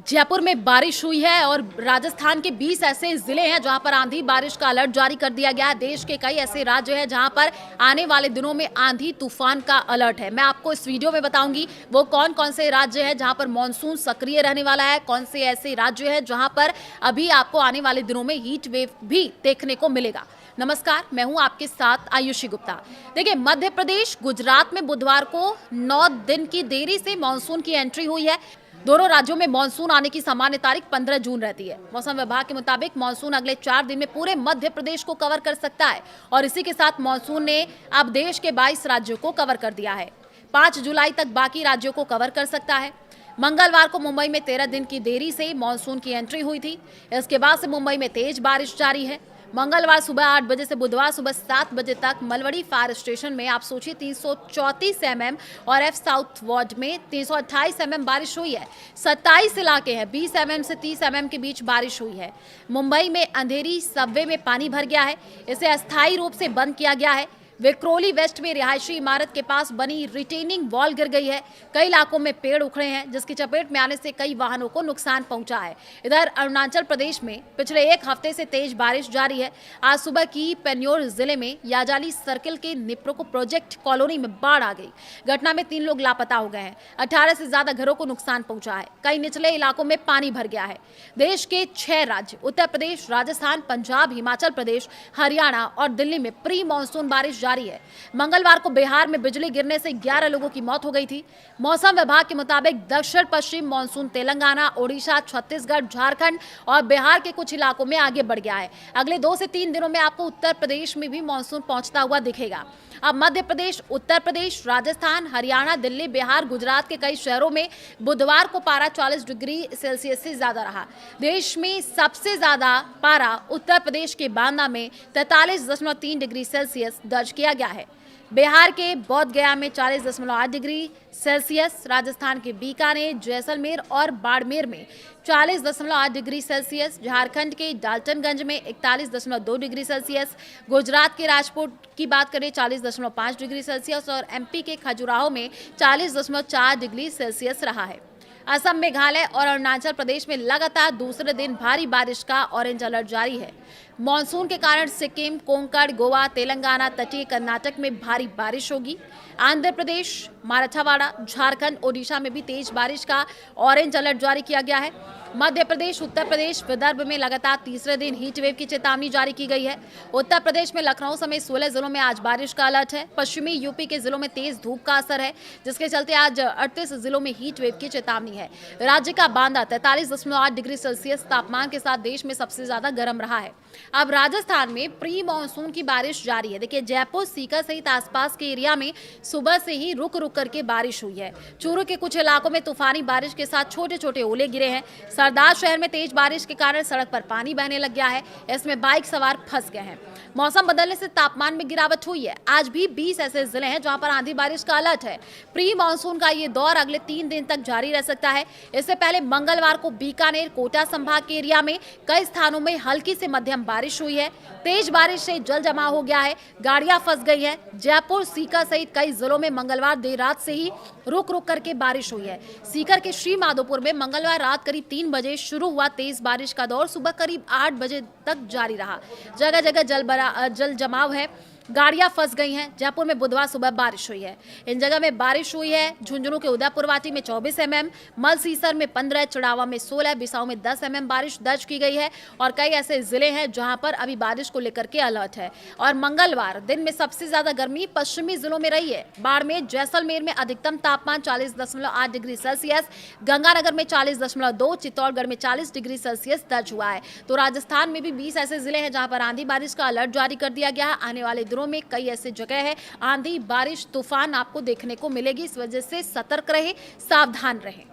जयपुर में बारिश हुई है और राजस्थान के 20 ऐसे जिले हैं जहां पर आंधी बारिश का अलर्ट जारी कर दिया गया है। देश के कई ऐसे राज्य हैं जहां पर आने वाले दिनों में आंधी तूफान का अलर्ट है। मैं आपको इस वीडियो में बताऊंगी वो कौन कौन से राज्य हैं जहां पर मॉनसून सक्रिय रहने वाला है, कौन से ऐसे राज्य हैं जहां पर अभी आपको आने वाले दिनों में हीट वेव भी देखने को मिलेगा। नमस्कार, मैं हूं आपके साथ आयुषी गुप्ता। देखिए, मध्य प्रदेश, गुजरात में बुधवार को 9 दिन की देरी से मानसून की एंट्री हुई है। दोनों राज्यों में मानसून आने की सामान्य तारीख 15 जून रहती है। मौसम विभाग के मुताबिक मानसून अगले 4 दिन में पूरे मध्य प्रदेश को कवर कर सकता है और इसी के साथ मानसून ने अब देश के 22 राज्यों को कवर कर दिया है। 5 जुलाई तक बाकी राज्यों को कवर कर सकता है। मंगलवार को मुंबई में 13 दिन की देरी से मानसून की एंट्री हुई थी। इसके बाद से मुंबई में तेज बारिश जारी है। मंगलवार सुबह 8 बजे से बुधवार सुबह 7 बजे तक मलवड़ी फायर स्टेशन में आप सोचिए 334 mm और एफ साउथ वार्ड में 328 mm बारिश हुई है। 27 इलाके हैं, 20 mm से 30 mm के बीच बारिश हुई है। मुंबई में अंधेरी सबवे में पानी भर गया है, इसे अस्थायी रूप से बंद किया गया है। विक्रोली वेस्ट में रिहायशी इमारत के पास बनी रिटेनिंग वॉल गिर गई है। कई इलाकों में पेड़ उखड़े हैं जिसकी चपेट में आने से कई वाहनों को नुकसान पहुंचा है। इधर अरुणाचल प्रदेश में पिछले एक हफ्ते से तेज बारिश जारी है। आज सुबह की पेन्योर जिले में याजाली सर्किल के निप्रोको प्रोजेक्ट कॉलोनी में बाढ़ आ गई। घटना में 3 लोग लापता हो गए हैं। 18 से ज्यादा घरों को नुकसान पहुंचा है। कई निचले इलाकों में पानी भर गया है। देश के 6 राज्य उत्तर प्रदेश, राजस्थान, पंजाब, हिमाचल प्रदेश, हरियाणा और दिल्ली में प्री मानसून बारिश जारी है। मंगलवार को बिहार में बिजली गिरने से 11 लोगों की मौत हो गई थी। मौसम विभाग के मुताबिक दक्षिण पश्चिम मानसून तेलंगाना, ओडिशा, छत्तीसगढ़, झारखंड और बिहार के कुछ इलाकों में आगे बढ़ गया है। अगले 2 से 3 दिनों में आपको उत्तर प्रदेश में भी मानसून पहुंचता हुआ दिखेगा। अब मध्य प्रदेश, उत्तर प्रदेश, राजस्थान, हरियाणा, दिल्ली, बिहार, गुजरात के कई शहरों में बुधवार को पारा 40 डिग्री सेल्सियस से ज्यादा रहा। देश में सबसे ज्यादा पारा उत्तर प्रदेश के बांदा में 43.3 डिग्री सेल्सियस दर्ज किया गया है। बिहार के बोध गया में 40.8 डिग्री सेल्सियस, राजस्थान के बीकानेर, जैसलमेर और बाड़मेर में 40.8 डिग्री सेल्सियस, झारखंड के डाल्टनगंज में 41.2 डिग्री सेल्सियस, गुजरात के राजकोट की बात करें 40.5 डिग्री सेल्सियस और एमपी के खजुराहो में 40.4 डिग्री सेल्सियस रहा है। असम, मेघालय और अरुणाचल प्रदेश में लगातार दूसरे दिन भारी बारिश का ऑरेंज अलर्ट जारी है। मानसून के कारण सिक्किम, कोंकण, गोवा, तेलंगाना, तटीय कर्नाटक में भारी बारिश होगी। आंध्र प्रदेश, मराठवाड़ा, झारखंड, ओडिशा में भी तेज बारिश का ऑरेंज अलर्ट जारी किया गया है। मध्य प्रदेश, उत्तर प्रदेश, विदर्भ में लगातार तीसरे दिन हीट वेव की चेतावनी जारी की गई है। उत्तर प्रदेश में लखनऊ समेत 16 जिलों में आज बारिश का अलर्ट है। पश्चिमी यूपी के जिलों में तेज धूप का असर है, जिसके चलते आज 38 जिलों में हीट वेव की चेतावनी है। राज्य का बांदा 43.8 डिग्री सेल्सियस तापमान के साथ देश में सबसे ज्यादा गर्म रहा है। अब राजस्थान में प्री मानसून की बारिश जारी है। देखिए, जयपुर, सीकर सहित आसपास के एरिया में सुबह से ही रुक रुक करके बारिश हुई है। चूरू के कुछ इलाकों में तूफानी बारिश के साथ छोटे छोटे ओले गिरे हैं। सरदार शहर में तेज बारिश के कारण सड़क पर पानी बहने लग गया है। इसमें बाइक सवार फंस गए हैं। मौसम बदलने से तापमान में गिरावट हुई है। आज भी 20 ऐसे जिले हैं जहां पर आंधी बारिश का अलर्ट है। प्री मानसून का ये दौर अगले 3 दिन तक जारी रह सकता है। इससे पहले मंगलवार को बीकानेर, कोटा संभाग के एरिया में कई स्थानों में हल्की से मध्यम बारिश हुई है। तेज बारिश से जल जमाव हो गया है, गाड़ियां फंस गई है। जयपुर, सीकर सहित कई जिलों में मंगलवार देर रात से ही रुक रुक करके बारिश हुई है। सीकर के श्री माधोपुर में मंगलवार रात करीब 3 बजे शुरू हुआ तेज बारिश का दौर सुबह करीब 8 बजे तक जारी रहा। जगह जगह जल जमाव है, गाड़ियां फंस गई हैं। जयपुर में बुधवार सुबह बारिश हुई है। इन जगह में बारिश हुई है। झुंझुनू के उदयपुरवाटी में 24 mm, मलसीसर में 15, चड़ावा में 16, बिसाऊ में 10 mm बारिश दर्ज की गई है। और कई ऐसे जिले हैं जहां पर अभी बारिश को लेकर के अलर्ट है। और मंगलवार दिन में सबसे ज्यादा गर्मी पश्चिमी जिलों में रही है। बाड़मेर, जैसलमेर में अधिकतम तापमान 40.8 डिग्री सेल्सियस, गंगानगर में 40.2, चित्तौड़गढ़ में 40 डिग्री सेल्सियस दर्ज हुआ है। तो राजस्थान में भी 20 ऐसे जिले हैं जहां पर आंधी बारिश का अलर्ट जारी कर दिया गया है। आने वाले में कई ऐसे जगह है आंधी बारिश तूफान आपको देखने को मिलेगी। इस वजह से सतर्क रहे, सावधान रहे।